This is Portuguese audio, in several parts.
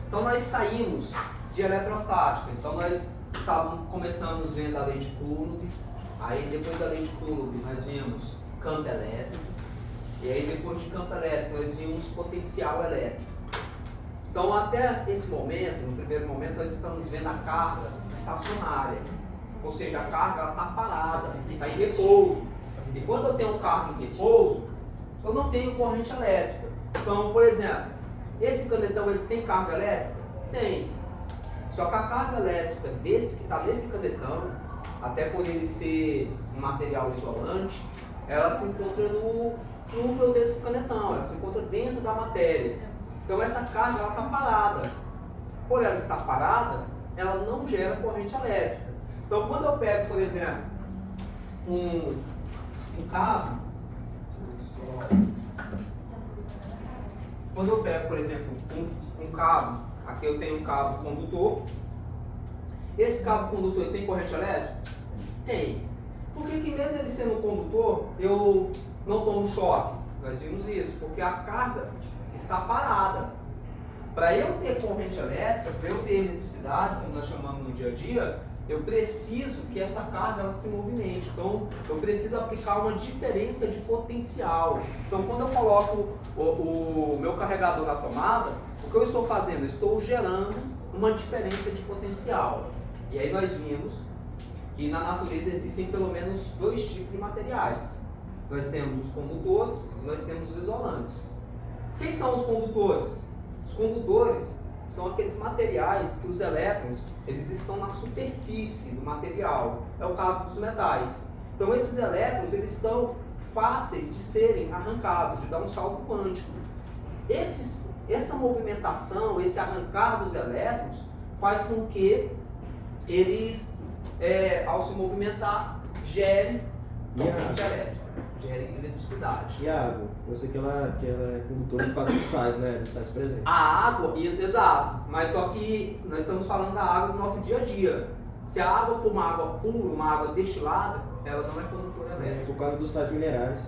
Então nós saímos de eletrostática. Então nós começamos vendo a lei de Coulomb, aí depois da lei de Coulomb nós vimos campo elétrico, e aí depois de campo elétrico nós vimos potencial elétrico. Então até esse momento, no primeiro momento, nós estamos vendo a carga estacionária, ou seja, a carga está parada, está em repouso. E quando eu tenho carga em repouso, eu não tenho corrente elétrica. Então, por exemplo, esse canetão ele tem carga elétrica? Tem. Só que a carga elétrica desse que está nesse canetão, até por ele ser um material isolante, ela se encontra no núcleo desse canetão, ela se encontra dentro da matéria. Então essa carga ela está parada. Por ela estar parada, ela não gera corrente elétrica. Então quando eu pego, por exemplo, um cabo, quando eu pego, por exemplo, um cabo, aqui eu tenho um cabo condutor. Esse cabo condutor ele tem corrente elétrica? Tem. Por que mesmo ele sendo um condutor, eu não tomo choque? Nós vimos isso, porque a carga está parada. Para eu ter corrente elétrica, para eu ter eletricidade, como nós chamamos no dia a dia, eu preciso que essa carga ela se movimente. Então, eu preciso aplicar uma diferença de potencial. Então, quando eu coloco o meu carregador na tomada, o que eu estou fazendo? Eu estou gerando uma diferença de potencial. E aí nós vimos que na natureza existem pelo menos dois tipos de materiais. Nós temos os condutores e nós temos os isolantes. Quem são os condutores? Os condutores são aqueles materiais que os elétrons eles estão na superfície do material. É o caso dos metais. Então esses elétrons eles estão fáceis de serem arrancados, de dar um salto quântico. Essa movimentação, esse arrancar dos elétrons faz com que eles, ao se movimentar, gerem corrente elétrica. Gera eletricidade. E a água? Eu sei que ela é condutora por causa dos sais, né? Dos sais presentes. A água, isso, exato. Mas só que nós estamos falando da água do nosso dia a dia. Se a água for uma água pura, uma água destilada, ela não é condutora elétrica. Por causa dos sais minerais.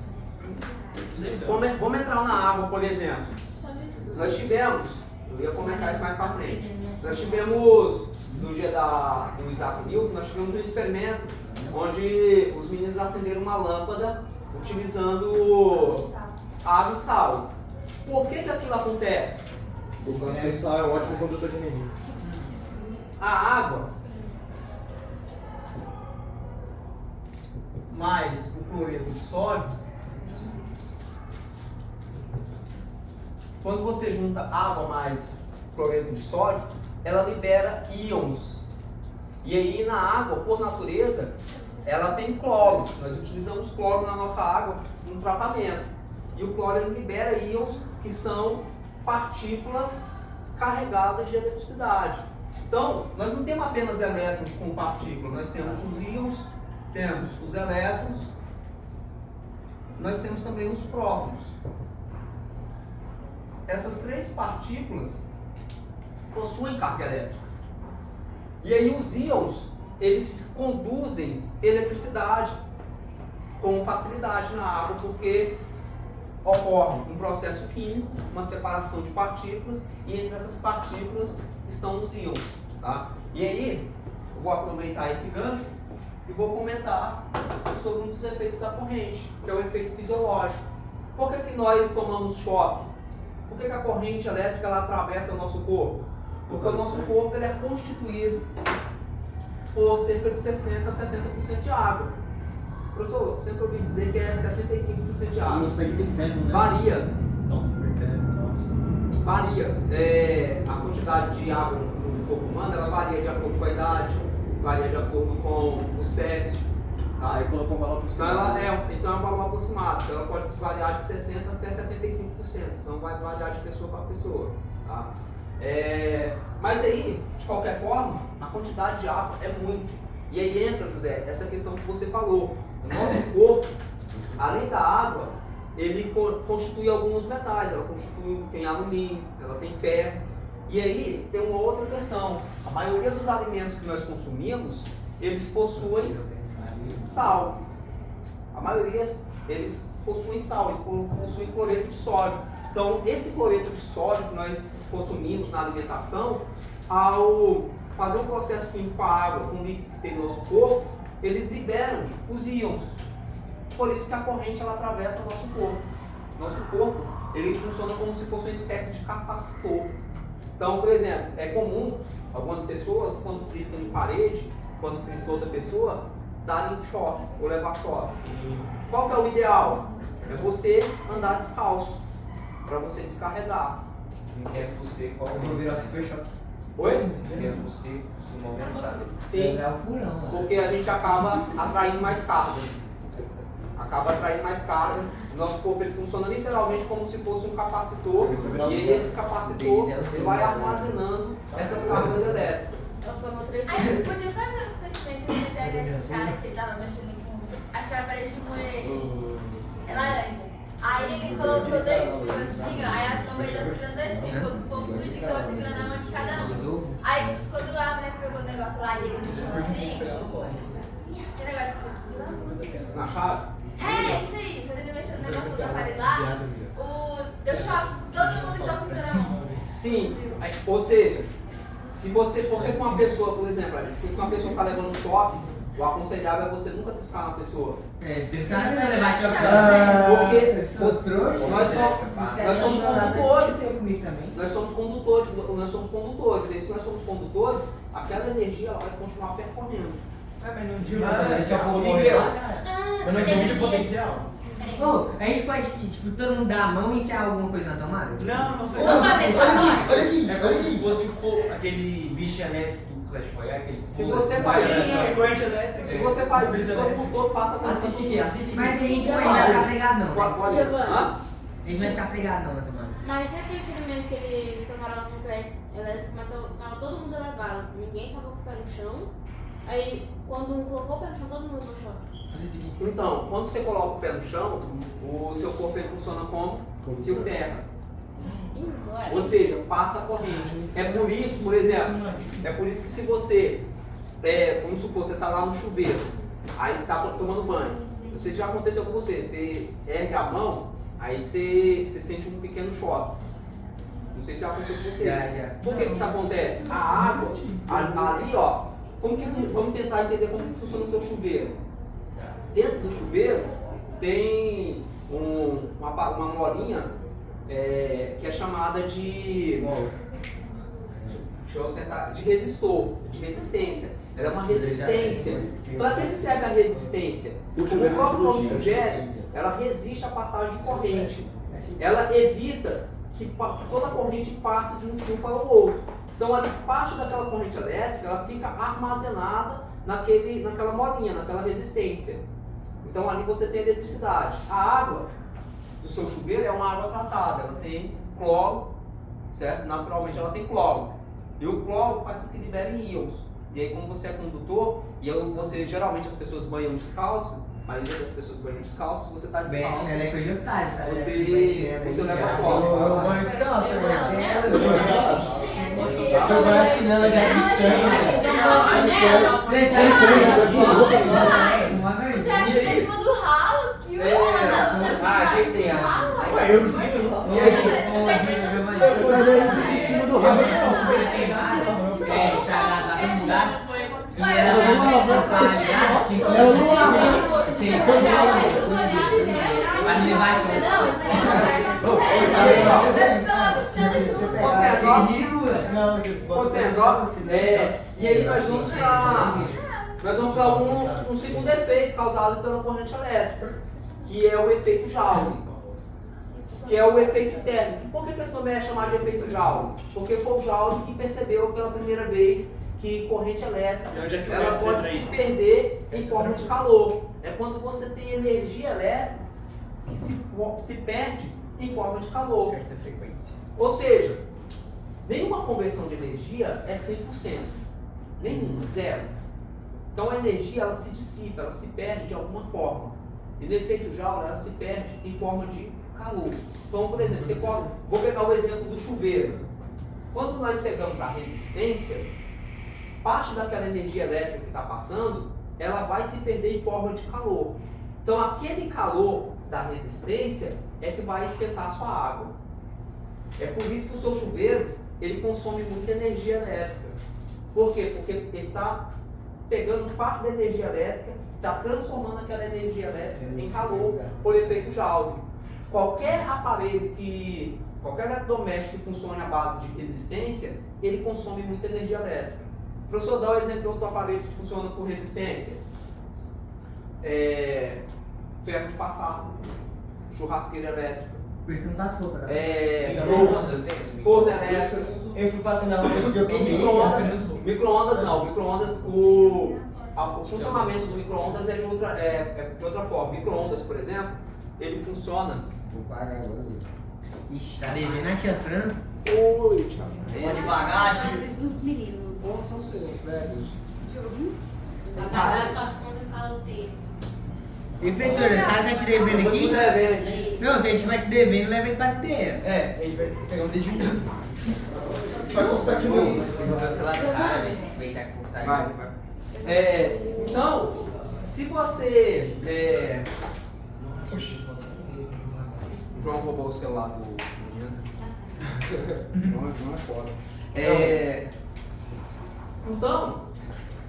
Vamos entrar na água, por exemplo. Nós tivemos, eu ia comentar isso mais para frente, nós tivemos, no dia do Isaac Newton, nós tivemos um experimento onde os meninos acenderam uma lâmpada utilizando água e sal. Por que aquilo acontece? Por causa que o sal é um ótimo condutor de energia. A água mais o cloreto de sódio, quando você junta água mais cloreto de sódio, ela libera íons. E aí na água, por natureza, ela tem cloro. Nós utilizamos cloro na nossa água no tratamento. E o cloro ele libera íons que são partículas carregadas de eletricidade. Então, nós não temos apenas elétrons com partículas, nós temos os íons, temos os elétrons, nós temos também os prótons. Essas três partículas possuem carga elétrica. E aí os íons, eles conduzem eletricidade com facilidade na água, porque ocorre um processo químico, uma separação de partículas, e entre essas partículas estão os íons. Tá? E aí, eu vou aproveitar esse gancho e vou comentar sobre um dos efeitos da corrente, que é o efeito fisiológico. Por que nós tomamos choque? Por que a corrente elétrica ela atravessa o nosso corpo? Porque o nosso corpo ele é constituído por cerca de 60% a 70% de água. Professor, eu sempre ouvi dizer que é 75% de água. E no sangue tem ferro, né? Varia. Nossa. Varia. A quantidade de água no corpo humano ela varia de acordo com a idade, varia de acordo com o sexo. Tá? Aí colocou um valor aproximado. Então é um valor aproximado. Então ela pode variar de 60% até 75%. Então vai variar de pessoa para pessoa. Tá? Mas aí, de qualquer forma, a quantidade de água é muito. E aí entra, José, essa questão que você falou. O nosso corpo, além da água, ele constitui alguns metais. Ela tem alumínio, ela tem ferro. E aí tem uma outra questão. A maioria dos alimentos que nós consumimos, eles possuem sal. A maioria, eles possuem sal, eles possuem cloreto de sódio. Então, esse cloreto de sódio que nós consumimos na alimentação, ao fazer um processo químico com a água, com o líquido que tem no nosso corpo, eles liberam os íons. Por isso que a corrente ela atravessa o nosso corpo. Nosso corpo ele funciona como se fosse uma espécie de capacitor. Então, por exemplo, é comum algumas pessoas, quando triscam em parede, quando triscam outra pessoa, darem choque ou levar choque. Qual que é o ideal? É você andar descalço, para você descarregar. Em tempo seco, eu vou virar super choque. Oi? Em tempo seco, se movimentar. Sim, porque a gente acaba atraindo mais cargas. Nosso corpo ele funciona literalmente como se fosse um capacitor. E esse capacitor ele vai armazenando essas cargas elétricas. A gente podia fazer um experimento que pega esse cara que tava mexendo com. Acho que era parede de mulher. É laranja. Aí ele colocou 2 fios assim, ó. Aí a câmera ia segurando 2 fios, outro povo tudo que tava segurando a mão de cada um. Aí quando a mulher pegou o negócio lá e ele mexeu assim, que negócio de Na chave? é, isso aí, quando ele mexeu no negócio do aparelho lá, deu choque, todo mundo que tava segurando a mão. Sim, ou seja, se você, porque com uma pessoa, por exemplo, se uma pessoa está levando um choque, o aconselhável é você nunca triscar na pessoa. Triscar não vai levar choque. Porque nós somos condutores. E se nós somos condutores, aquela energia ela vai continuar percorrendo. Mas não digo, esse é o Miguel. Mas não divide o potencial. A gente pode, tipo, todo mundo dar a mão e enfiar alguma coisa na tomada? Não Vamos fazer só agora. Olha aqui, É olha como se aqui. fosse aquele bicho elétrico do Clash Royale, aquele Se você faz corrente elétrica. Se você faz isso, todo mundo passa por Assiste aqui, assiste Mas a aqui. gente não vai ficar pregado não, né? Pode. Giovanni. Hã? A gente vai ficar pregado não na tomada. Mas e aquele experimento que eles tomaram no centro elétrico, mas tava todo mundo elevado, ninguém tava com o pé no chão. Aí, quando um colocou o pé no chão, todo mundo no choque. Então, quando você coloca o pé no chão, o seu corpo ele funciona como fio terra. Ou seja, passa a corrente. É por isso, por exemplo, que se você, vamos supor, você está lá no chuveiro, aí você está tomando banho, não sei se já aconteceu com você ergue a mão, aí você sente um pequeno choque. Não sei se já aconteceu com você. Já. Por que isso acontece? A água, ali ó, vamos tentar entender como que funciona o seu chuveiro. Dentro do chuveiro tem uma molinha que é chamada de resistor, de resistência. Ela é uma resistência. Para que serve a resistência? Como o próprio nome sugere, ela resiste à passagem de corrente. Ela evita que toda a corrente passe de um fio para o outro. Então, ali, parte daquela corrente elétrica ela fica armazenada naquela molinha, naquela resistência. Então, ali você tem eletricidade. A água do seu chuveiro é uma água tratada, ela tem cloro, certo? Naturalmente ela tem cloro. E o cloro faz com que libere íons. E aí, como você é condutor, geralmente as pessoas banham descalço, a maioria das pessoas banham descalço, você está descalço. Ela é coisa de otário, tá? Você leva choque. Eu banho descalço também. Se eu banho de chinela já Você vai fazer em cima do ralo? Que O que que tem? Ué, eu não fiz isso não. E aí? Mas aí em cima do rabo E aí nós vamos para um segundo efeito causado pela corrente elétrica, que é o efeito Joule, que é o efeito térmico. Por que esse nome é chamado de efeito Joule? Porque foi o Joule que percebeu pela primeira vez que corrente elétrica ela pode se perder em forma de calor. É quando você tem energia elétrica que se perde em forma de calor. Ou seja, nenhuma conversão de energia é 100%. Nenhuma, zero. Então a energia ela se dissipa, ela se perde de alguma forma. E no efeito Joule ela se perde em forma de calor. Então, por exemplo, vou pegar o exemplo do chuveiro. Quando nós pegamos a resistência, parte daquela energia elétrica que está passando, ela vai se perder em forma de calor. Então aquele calor da resistência é que vai esquentar a sua água. É por isso que o seu chuveiro, ele consome muita energia elétrica. Por quê? Porque ele está pegando parte da energia elétrica, está transformando aquela energia elétrica em calor por efeito Joule. Qualquer aparelho qualquer eletrodoméstico que funcione à base de resistência, ele consome muita energia elétrica. Professor, dá um exemplo de outro aparelho que funciona por resistência. Ferro de passar, churrasqueira elétrica. Por isso que não passou, tá? Forno elétrico. Eu fui passando a mão nesse dia, eu queimei. Micro-ondas não. Micro-ondas, o funcionamento do micro-ondas é de outra forma. Micro-ondas, por exemplo, ele funciona. Vou pagar agora. Ixi, tá devendo a tia Fran? Oi, Thiago. Pode pagar, tio. Frases dos meninos. Quais são os seus, né? Pagar suas contas com a loteria. E professor, o cara tá te devendo aqui? Não, se a gente vai te devendo, leva ele pra cadeia. É, a gente vai pegar um dedinho. Vai voltar aqui não. Meu celular do cara, velho. Aproveitar que cursar. Vai. Então, se você. O João roubou o celular do menino. Não é foda. Então,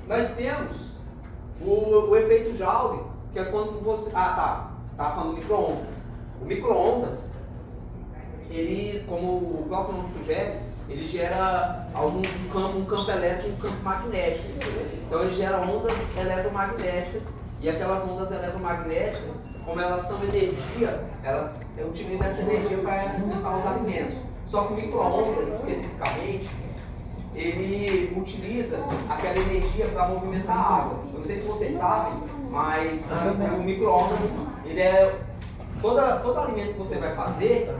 nós temos o efeito Joule, que é quando você. Tava falando do micro-ondas. O micro-ondas, ele, como o próprio nome sugere, ele gera um campo elétrico e um campo magnético. Então ele gera ondas eletromagnéticas, e aquelas ondas eletromagnéticas, como elas são energia, elas utilizam essa energia para esquentar os alimentos. Só que o micro-ondas, especificamente, ele utiliza aquela energia para movimentar a água. Eu não sei se vocês sabem, mas o micro-ondas, ele é... Todo alimento que você vai fazer,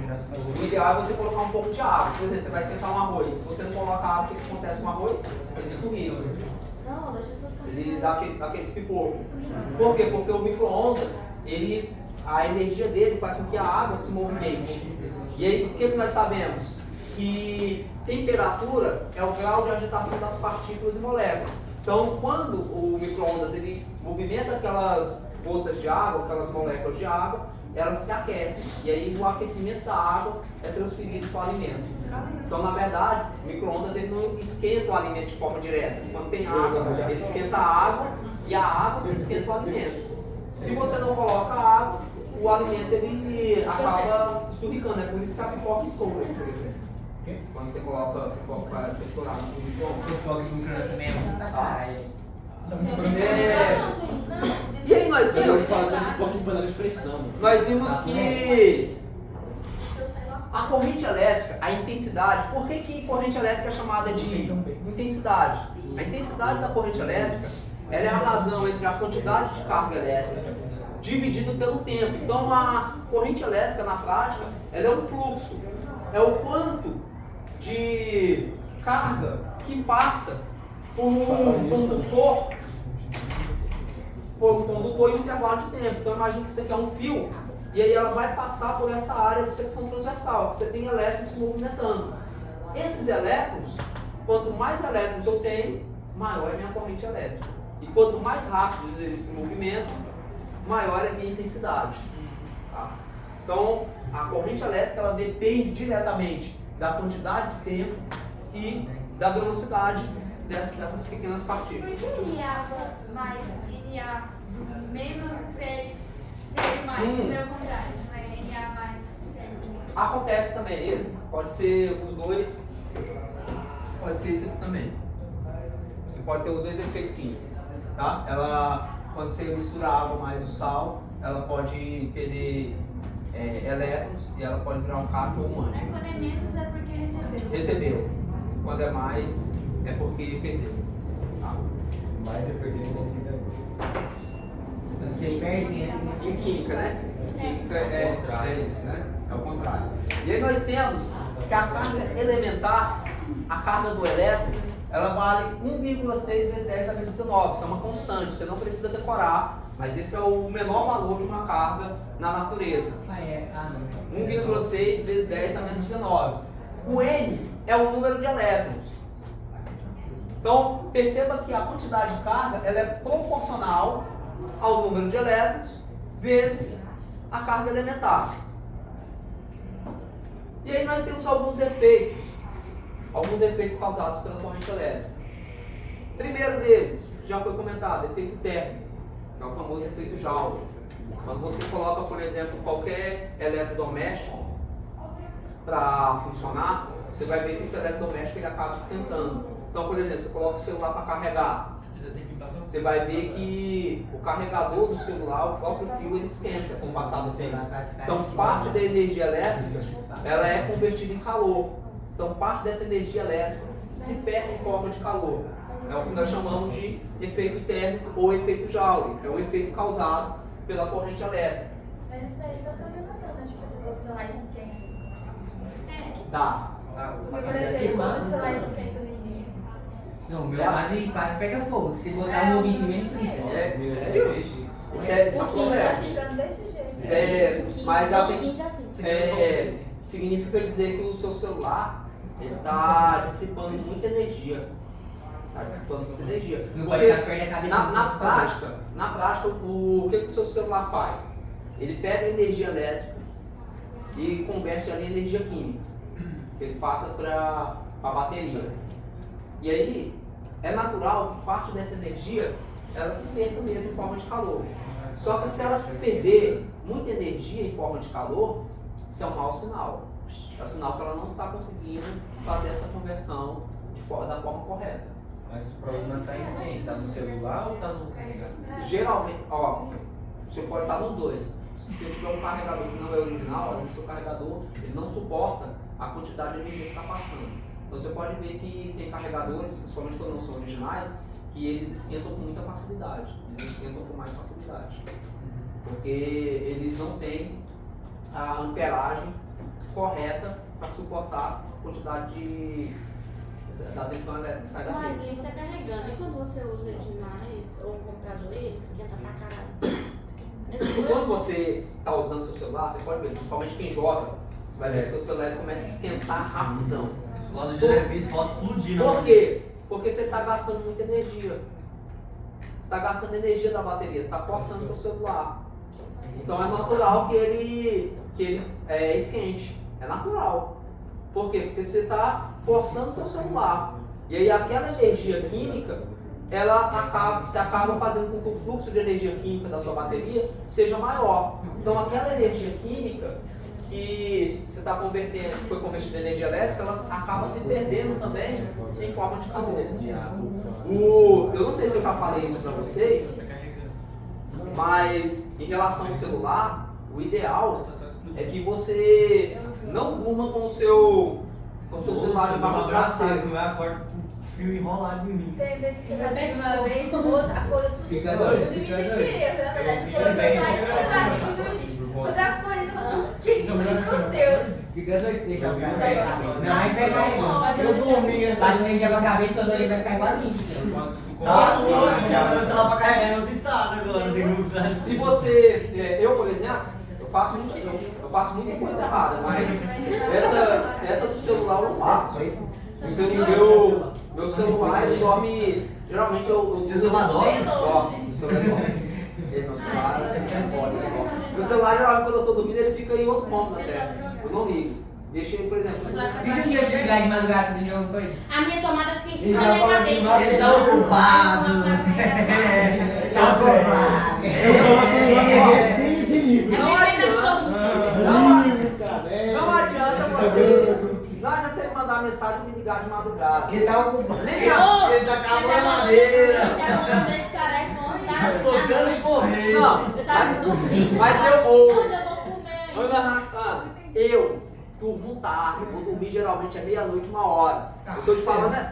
o ideal é você colocar um pouco de água. Por exemplo, você vai esquentar um arroz. Se você não coloca água, o que acontece com o arroz? Ele escorriga. Não, deixa as suas Ele dá aqueles pipocos. Por quê? Porque o micro-ondas, a energia dele faz com que a água se movimente. E aí, o que nós sabemos? Que temperatura é o grau de agitação das partículas e moléculas. Então, quando o micro-ondas ele movimenta aquelas gotas de água, aquelas moléculas de água, elas se aquecem. E aí o aquecimento da água é transferido para o alimento. Então, na verdade, o micro-ondas ele não esquenta o alimento de forma direta. Quando tem água, ele esquenta a água e a água esquenta o alimento. Se você não coloca água, o alimento ele acaba esturricando. É por isso que a pipoca estoura, por exemplo. Quando você coloca a pipoca para estourar no micro-ondas. Pipoca de micro-ondas também é muito pra caralho. E aí nós vimos, Panela de pressão. nós vimos que a corrente elétrica, a intensidade, por que corrente elétrica é chamada de intensidade? A intensidade da corrente elétrica, ela é a razão entre a quantidade de carga elétrica dividido pelo tempo. Então a corrente elétrica na prática, ela é um fluxo, é o quanto de carga que passa por um condutor em um intervalo de tempo. Então imagine que isso aqui é um fio, e aí ela vai passar por essa área de secção transversal, que você tem elétrons se movimentando. Esses elétrons, quanto mais elétrons eu tenho, maior é a minha corrente elétrica. E quanto mais rápido eles se movimentam, maior é a minha intensidade. Tá? Então, a corrente elétrica ela depende diretamente da quantidade de tempo e da velocidade dessas pequenas partículas. Por que Iliava mais Ilia menos seria mais? Não é o contrário, mas Ilia mais seria. Acontece também isso, pode ser os dois, pode ser isso aqui também. Você pode ter os dois efeitos químicos, tá? Quando você mistura a água mais o sal, ela pode perder elétrons e ela pode virar um cátion ou um ânion. Quando é menos é porque recebeu. Recebeu. Quando é mais, é porque perdeu. Tá? Mais é perder do que você ganhou. Quando você perde, Em química, né? Química é isso, né? É o contrário. E aí nós temos que a carga elementar, a carga do elétron, ela vale 1,6 vezes 10 a menos 19. Isso é uma constante, você não precisa decorar, mas esse é o menor valor de uma carga na natureza. 1,6 vezes 10 a menos 19. O N é o número de elétrons. Então, perceba que a quantidade de carga ela é proporcional ao número de elétrons vezes a carga elementar. E aí nós temos alguns efeitos causados pela corrente elétrica. Primeiro deles, já foi comentado, efeito térmico, que é o famoso efeito Joule. Quando você coloca, por exemplo, qualquer eletrodoméstico para funcionar, você vai ver que esse eletrodoméstico ele acaba esquentando. Então, por exemplo, você coloca o celular para carregar, você vai ver que o carregador do celular, o próprio fio, ele esquenta com o passar do tempo. Então, parte da energia elétrica, ela é convertida em calor. Então, parte dessa energia elétrica se perde em forma de calor. É o que nós chamamos de efeito térmico ou efeito Joule. É um efeito causado pela corrente elétrica. Mas isso aí dá pra levantar, né? Tipo, você coloca o celular esquenta. Dá. Porque, por exemplo, quando o celular esquenta no início. Não, o meu quase pega fogo. Se botar um ouvinte em frita. É, sério? Isso é O 15 problema. tá ficando desse jeito. É, mas já tem 15 assim. significa dizer que o seu celular ele está dissipando muita energia. Está dissipando muita energia. Não pode Porque ficar perto da cabeça. na prática, o que o seu celular faz? Ele pega a energia elétrica e converte ela em energia química. Ele passa para a bateria. E aí, é natural que parte dessa energia ela se perca mesmo em forma de calor. Só que se ela se perder muita energia em forma de calor, isso é um mau sinal. É um sinal que ela não está conseguindo fazer essa conversão da forma correta. Mas o problema está em quem? Está no celular ou está no carregador? Geralmente, você pode estar nos dois. Se você tiver um carregador que não é original, às vezes o seu carregador ele não suporta a quantidade de energia que está passando. Então você pode ver que tem carregadores, principalmente quando não são originais, que eles esquentam com muita facilidade. Eles esquentam com mais facilidade. Porque eles não têm a amperagem correta para suportar a quantidade da tensão elétrica que sai da Mas rede. isso é carregando. E quando você usa originais ou um computador, isso esquenta pra caralho. Quando você está usando seu celular, você pode ver, principalmente quem joga, você vai ver que seu celular começa a esquentar rapidão. Lá do José Vitor, falta explodir, Por quê? Porque você está gastando muita energia. Você está gastando energia da bateria, você está forçando seu celular. Então é natural que ele esquente. É natural. Por quê? Porque você está forçando seu celular. E aí aquela energia química, você acaba fazendo com que o fluxo de energia química da sua bateria seja maior. Então aquela energia química que você está convertendo, que foi convertida em energia elétrica, ela acaba se perdendo também em forma de calor. Eu não sei se eu já falei isso para vocês, mas em relação ao celular, o ideal é que você não durma com o seu celular debaixo do travesseiro. Não é acordo fio enrolado em mim. Tem vezes que eu já tive uma vez, moça, acordou tudo Fica todo doido, mundo e me fica queria. Na verdade, coloquei o celular e não vai nem dormir. Quando eu acordei, tava tudo quente. Meu Deus. Fica doido se deixar o celular pegar a cabeça. Não, aí pega aí. Eu dormi essa Passa energia pra cabeça, sua orelha vai ficar igual a mim. Tá, já vai celular pra carregar em outro estado agora, sem dúvida. Se você, eu por exemplo, eu faço muita coisa errada, mas essa do celular eu não faço. Meu celular ele dorme, geralmente eu Seu celular dorme? Meu celular dorme. Meu celular sempre é embora. Meu celular geralmente quando eu tô dormindo ele fica em outro ponto da tela. Eu não ligo. Deixa ele, por exemplo. E se um dia eu te ligar de madrugada fazendo alguma coisa? A minha tomada fica em E cima já da minha fala que cabeça. ele tá ocupado. Tá ocupado. Não adianta você me mandar mensagem e me ligar de madrugada. Ele tá ocupado. Nem Ele tá cavando madeira. Tá Socando corrente. Não, Eu tava dormindo. mas eu Quando eu vou comer. Ana Rakana, eu durmo tarde, vou dormir geralmente é meia-noite, 1h. Eu tô te falando, né?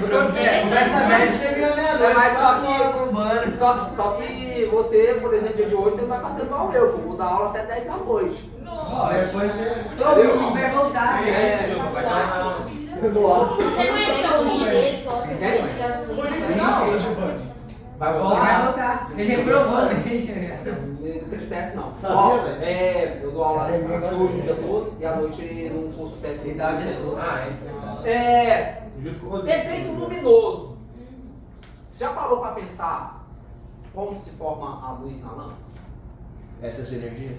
Conversa média termina meia-noite. Mas só que você, por exemplo, dia de hoje, você não vai fazer igual eu vou dar aula até 10 da noite. Depois você. Todo mundo vai voltar. Você conheceu o vídeo? Vai Vai voltar? voltar. Você reprovou, né? Não entristece não. Sabia, Ó, velho? eu dou aula hoje o dia todo e à noite num curso técnico. Efeito luminoso. Você já parou para pensar como se forma a luz na lâmpada? essas energias?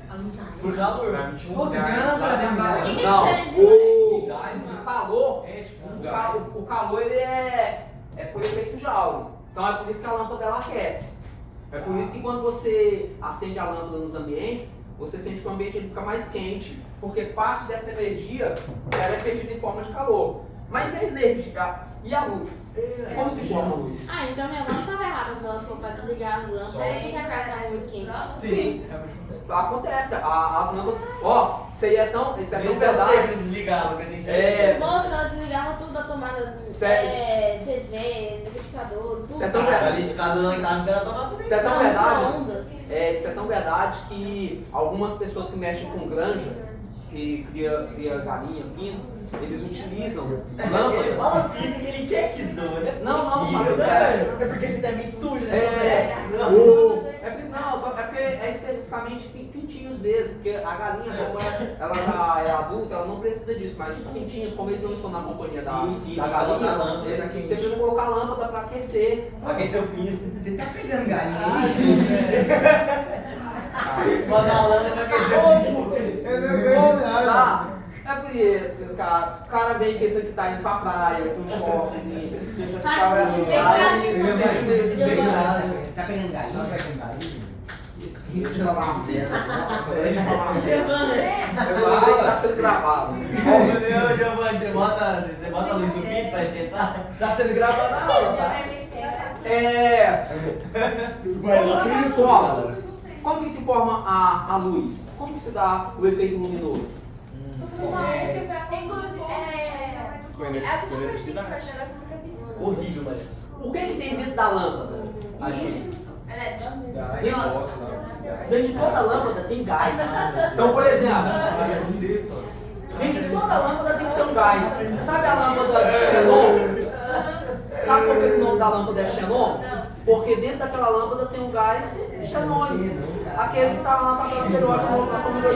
Por calor. Pra mim tinha Pô, um você tem gás uma lá lâmpada dentro bem da Não, Gás, o calor, É, tipo um o gás. calor ele é por efeito Joule. Então é por isso que a lâmpada ela aquece. É por isso que quando você acende a lâmpada nos ambientes, você sente que o ambiente ele fica mais quente, porque parte dessa energia ela é perdida em forma de calor. Mas a energia e a luz? Como se forma a luz? Ah, então minha avó estava errada quando ela falou pra desligar as lâmpadas porque a casa estava muito quente. Sim, realmente acontece. acontece. As lâmpadas. Ó, isso aí é tão Isso é verdade. sempre desligado, que eu tenho certeza. É, Moça, ela desligava tudo da tomada, TV, liquidificador, tudo. isso é tão A verdade. liquidificador lá em casa não era tomado Isso é tão Não, verdade. micro-ondas. Isso é tão verdade que algumas pessoas que mexem com granja, que cria galinha, pino, eles utilizam Ele lâmpadas. fala pipa que ele quer que zoa, né? Não, Filho, mas sério. É porque você tá muito sujo, né? É porque é especificamente pintinhos mesmo, porque a galinha, como ela já é adulta, ela não precisa disso, mas os pintinhos, como eles não estão na companhia da Vai galinha, colocar lâmpada, você aqui. precisa colocar lâmpada para aquecer. Aquecer o pino. Você tá pegando galinha aí? Bota a lâmpada pra aquecer o pino. Tá? É por isso que os caras. O cara vem pensando que tá indo pra praia, com um shortzinho, deixa Tá ficar se olhando. Aí, você sente meio de Giovanni. Tá pegando galinha? Deixa eu falar uma merda. Nossa, deixa eu falar uma merda. Giovanni. Eu vou ver que tá sendo gravado. Ô, Giovanni, você bota a luz no pino pra esquentar? Tá sendo gravado na aula, tá? Como que se forma? Como que se forma a luz? Como que se dá o efeito luminoso? Inclusive, Com é eletricidade. Horrível, mano. O que tem dentro da lâmpada? Gás, Gente, fósforo, não. dentro de toda lâmpada tem gás. Então, por exemplo, dentro de toda lâmpada tem que ter um gás. Sabe a lâmpada de xenon? Sabe por que o nome da lâmpada é xenon? Porque dentro daquela lâmpada tem um gás xenônico. Aquele que tá lá na tabela periódica, na família de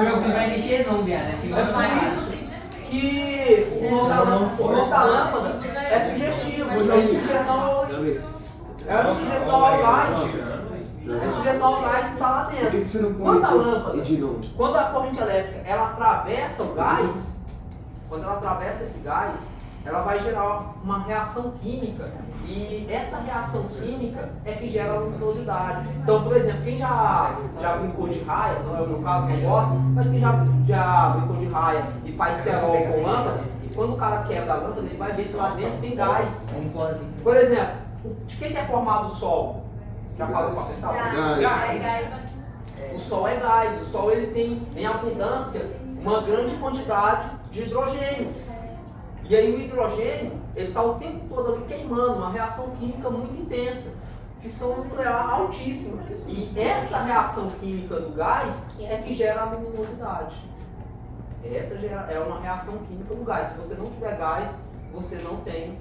Meu filho vai mexer não, viado. É por isso que o nome da lâmpada é sugestivo. É uma sugestão ao gás. É sugestão ao gás que está lá Por dentro. que você não põe Quando a lâmpada, de novo? quando a corrente elétrica ela atravessa o gás, quando ela atravessa esse gás, ela vai gerar uma reação química. E essa reação química é que gera a luminosidade. Então, por exemplo, quem já brincou de raia, não é o meu caso, não gosto, mas quem já brincou de raia e faz cerol com lâmpada, quando o cara quebra a lâmpada, ele vai ver que lá dentro tem gás. Por exemplo, de quem que é formado o Sol? Já parou para pensar? O Sol é gás. O Sol ele tem em abundância uma grande quantidade de hidrogênio. E aí o hidrogênio ele está o tempo todo ali queimando, uma reação química muito intensa, fissão nuclear altíssima. E essa reação química do gás é que gera a luminosidade. Essa é uma reação química do gás. Se você não tiver gás, você não tem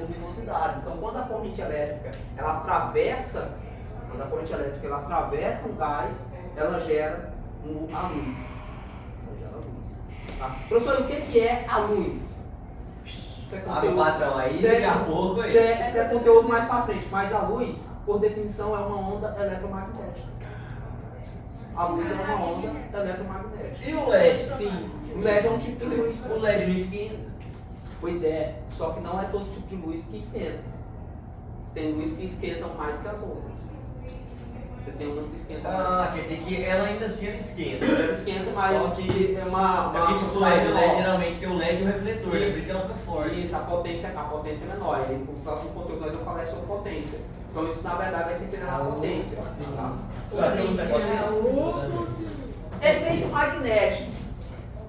luminosidade. Então, quando a corrente elétrica ela atravessa o gás, ela gera a luz. Tá? Professor, o que é a luz? Isso é Abre o patrão aí, Isso daqui a pouco aí. isso é conteúdo mais pra frente, mas a luz, por definição, é uma onda eletromagnética. A luz é uma onda eletromagnética. E o LED? Sim, o LED é um tipo de luz. O LED não esquenta. Pois é, só que não é todo tipo de luz que esquenta. Tem luz que esquentam mais que as outras. Você tem umas que esquentam mais. Ah, quer dizer que ela ainda assim esquenta. Ela esquenta mais, Só que é uma É porque tipo o LED geralmente tem o LED e o refletor, né? Por isso que ela fica forte. Isso, a potência é menor. E aí, no próximo conteúdo nós vamos falar sobre potência. Então isso na verdade vai ter que ter na potência. Tá? Efeito magnético.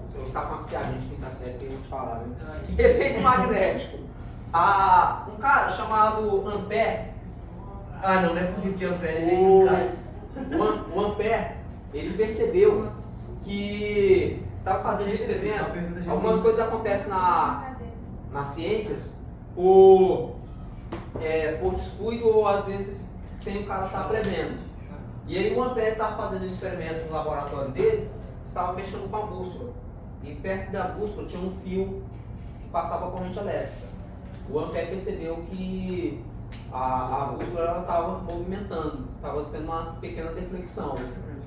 Se eu ficar com umas piadinhas de quinta série que a gente falar, né? Efeito magnético. Um cara chamado Ampère. Ah, não é possível que o Ampère ele O Ampère, ele percebeu que estava fazendo esse experimento. Algumas coisas acontecem nas ciências por descuido ou às vezes sem o cara estar prevendo. E aí o Ampère estava fazendo esse experimento no laboratório dele, estava mexendo com a bússola. E perto da bússola tinha um fio que passava a corrente elétrica. O Ampère percebeu que a bússola estava movimentando, estava tendo uma pequena deflexão,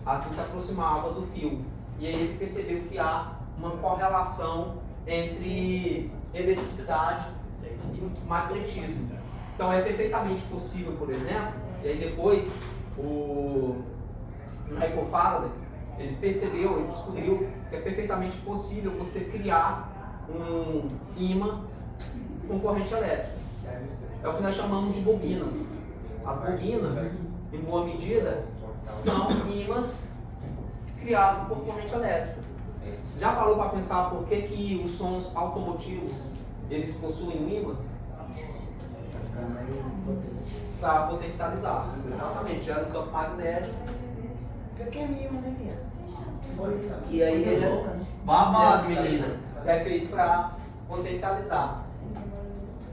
assim que aproximava do fio. E aí ele percebeu que há uma correlação entre eletricidade e magnetismo. Então é perfeitamente possível, por exemplo, e aí depois o Michael Faraday, ele percebeu, ele descobriu que é perfeitamente possível você criar um ímã com corrente elétrica. É o que nós chamamos de bobinas. As bobinas, em boa medida, são ímãs criados por corrente elétrica. Você já parou para pensar por que os sons automotivos eles possuem um ímã? Para potencializar. Exatamente, gera um campo magnético. Que é ímã, né, minha? E aí ele Babado, menina. é feito para potencializar.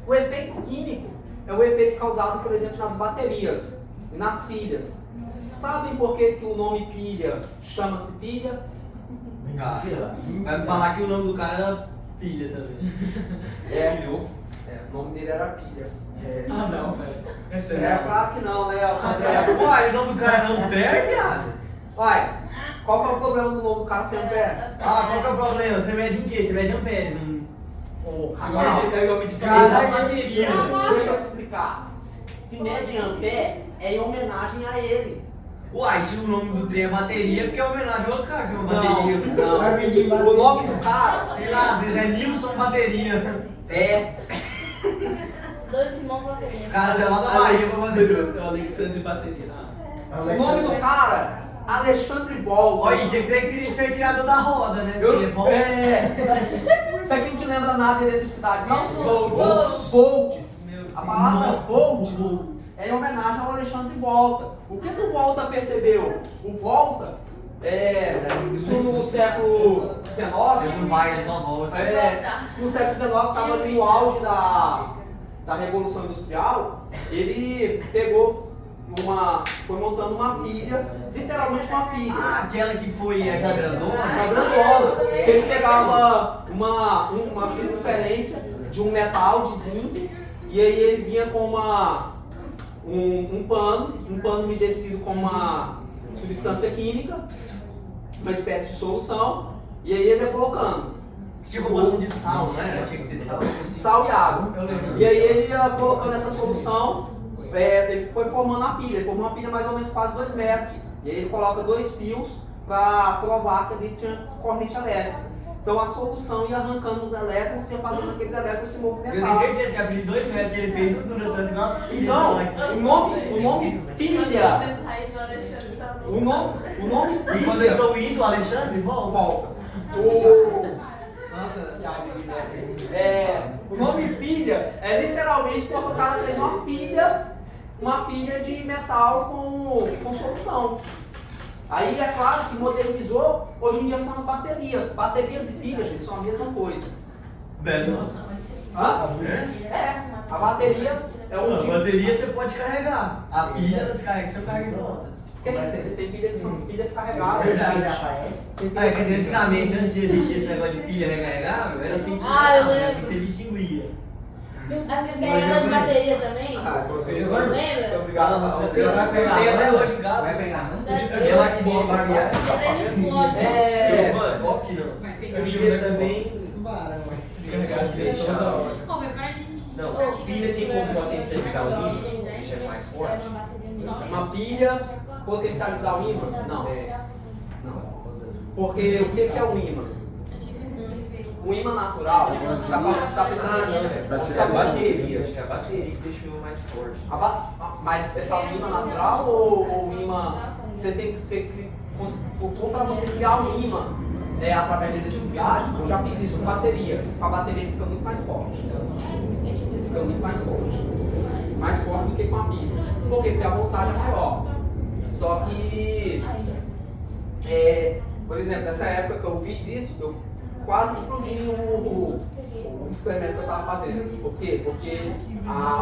O efeito químico é o efeito causado, por exemplo, nas baterias e nas pilhas. Sabem por que o nome pilha chama-se pilha? Vai me falar que o nome do cara era pilha também. O nome dele era pilha. Ah, não, velho. É claro que não, né, André? Uai, o nome do cara é Ampere, viado? Vai, qual que é o problema do nome do cara sem ampere? Ah, qual que é o problema? Você mede em quê? Você mede amperes. É igual me disse. Deixa eu explicar. Se mede em ampere, é em homenagem a ele. Uai, se o nome do trem é bateria, é porque é homenagem ao outro cara que chama bateria. Vai medir bateria. O nome do cara Sei lá, às vezes é Nilson Bateria. é... Dois irmãos bateria. O cara é lá da Bahia pra fazer isso. É o Alexandre Bateria. O nome do cara, Alexandre Volta. Olha, tinha que ser criador da roda, né? Porque Isso aqui não te lembra nada de eletricidade, não? Volts. Volts. Meu A Deus. palavra volts é em homenagem ao Alexandre Volta. O que o Volta percebeu? O Volta, isso no século Ele XIX, não vai, ele só volta. no século XIX, estava ali no auge da Revolução Industrial, ele pegou foi montando uma pilha, literalmente uma pilha. Ah, aquela que foi aquela grandona? Uma grandona. Ele pegava uma circunferência de um metal de zinco e aí ele vinha com um pano umedecido com uma substância química, uma espécie de solução, e aí ele ia colocando Tipo gosto de sal, não era? Tinha que ser sal. sal e água. Eu lembro. E aí ele ia colocando essa solução, ele foi formando a pilha, ele formou uma pilha mais ou menos quase 2 metros. E aí ele coloca 2 fios para provar que ali tinha corrente elétrica. Então a solução ia arrancando os elétrons e ia fazendo aqueles elétrons se Eu tenho movimentar. certeza que a pilha de 2 metros que ele fez não dura tanto igual a pilha. Então, o nome pilha, o nome E quando eu pilha, estou indo, o Alexandre volta. Nossa, o nome pilha é literalmente porque o cara fez uma pilha de metal com solução. Aí é claro que modernizou, hoje em dia são as baterias. Baterias e pilhas, gente, são a mesma coisa. Velho, Hã? A bateria é um a tipo. bateria você pode carregar. A pilha ela descarrega, você carrega de volta. Que é isso? Eles têm pilhas que são pilhas carregadas. Ah, é que antigamente, antes de existir esse negócio de pilha recarregável, era assim que Ah, eu funcionava, lembro. assim que você distinguia. As descarregadas de bateria também? Professor, Lembra? sou obrigado a falar. Você vai pegar, Tem até não? hoje em casa. Vai pegar, não? Tinha lá que Barbear. Até não explode. Mano, óbvio que não. eu tive também Tubarão, ué. carregado dele toda hora. Pô, vai para a gente. Não, pilha tem como potencializar o ímã, deixar ele mais forte? Uma pilha potencializar o ímã? Não. Porque o que é o ímã? O ímã natural, você está pensando bateria, acho que é a bateria que deixa o ímã mais forte. Mas você fala ímã natural ou ímã? Você tem que ser. For para você criar um ímã através de eletricidade, eu já fiz isso com bateria. Com a bateria fica muito mais forte. Fica muito mais forte. Mais forte do que com a pilha. Por quê? Porque a voltagem é maior. Só que, por exemplo, nessa época que eu fiz isso, eu quase explodi o experimento que eu estava fazendo. Por quê? Porque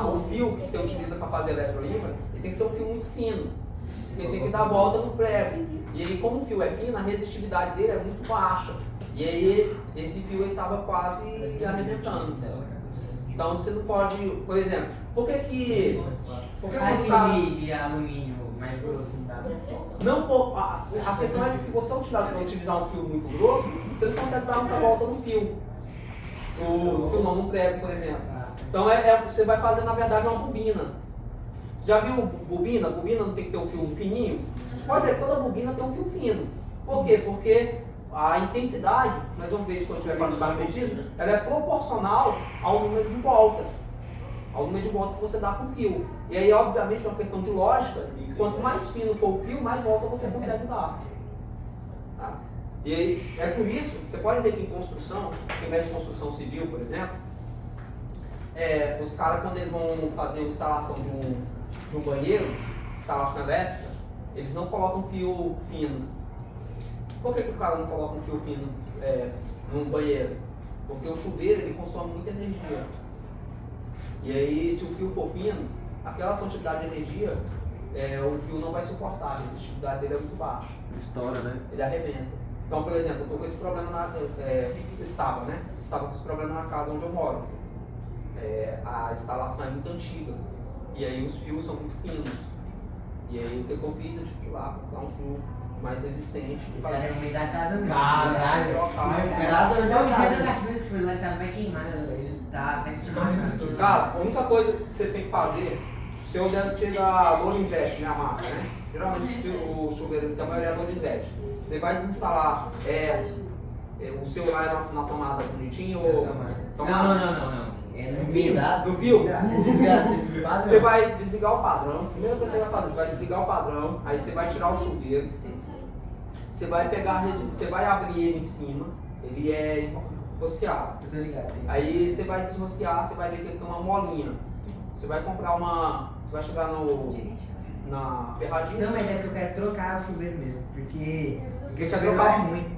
o fio que você utiliza para fazer eletroímã, ele tem que ser um fio muito fino. Ele tem que dar a volta no prego. E aí, como o fio é fino, a resistividade dele é muito baixa. E aí, esse fio estava quase arrebentando. Então você não pode, por exemplo, por que quando o cara... Aquele de alumínio mais grosso não dá. Não, a questão é que se você utilizar um fio muito grosso, você não consegue dar muita volta no fio. No fio não, no prego, por exemplo. Então você vai fazer, na verdade, uma bobina. Você já viu bobina? Bobina não tem que ter um fio fininho? Você pode ver que toda bobina tem um fio fino. Por quê? Porque a intensidade, nós vamos ver isso quando estiver falando de magnetismo, ela é proporcional ao número de voltas. Ao número de voltas que você dá com o fio. E aí, obviamente, é uma questão de lógica. Quanto mais fino for o fio, mais volta você consegue dar. Tá? E aí, é por isso, você pode ver que em construção, quem mexe em construção civil, por exemplo, os caras, quando eles vão fazer a instalação de um banheiro, instalação elétrica, eles não colocam fio fino. Por que o cara não coloca um fio fino num banheiro? Porque o chuveiro ele consome muita energia. E aí, se o fio for fino, aquela quantidade de energia, o fio não vai suportar, a resistividade dele é muito baixa. Estoura, né? Ele arrebenta. Então, por exemplo, eu estou com esse problema estava com esse problema na casa onde eu moro. A instalação é muito antiga. E aí os fios são muito finos. E aí o que eu fiz? Eu tive que ir lá comprar um fio mais resistente. Esse cara é no meio da casa mesmo. Caralho. Não, me chega na cachoeira que foi lá, vai queimar, ele tá sempre. Cara, a única coisa que você tem que fazer, o seu deve ser da Lorenzetti, né, a marca, né? Geralmente o chuveiro da maioria é Lorenzetti. Você vai desinstalar o celular na tomada bonitinho ou... Não. É no fio. No fio? Você Você vai desligar o padrão. A primeira coisa que você vai fazer, você vai desligar o padrão, aí você vai tirar o chuveiro. Você vai pegar, você vai abrir ele em cima, ele é rosqueado. Eu tô ligado. Aí você vai desrosquear, você vai ver que ele tem uma molinha. Você vai comprar você vai chegar na ferradinha. Não, mas é que eu quero trocar o chuveiro mesmo, porque Você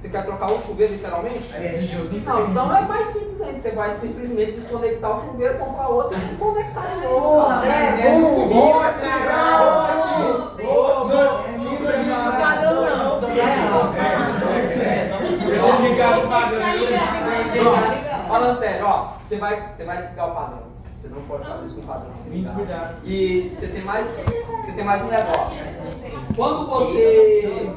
quer trocar o chuveiro literalmente? Esse jogo Não, então é mais simples ainda. Você vai simplesmente desconectar o chuveiro, comprar outro e conectar de novo. Deixa eu ligar o padrão. Falando sério, ó, você vai desligar o padrão. Você não pode fazer isso com o padrão. Muito cuidado. E você tem mais um negócio. Quando você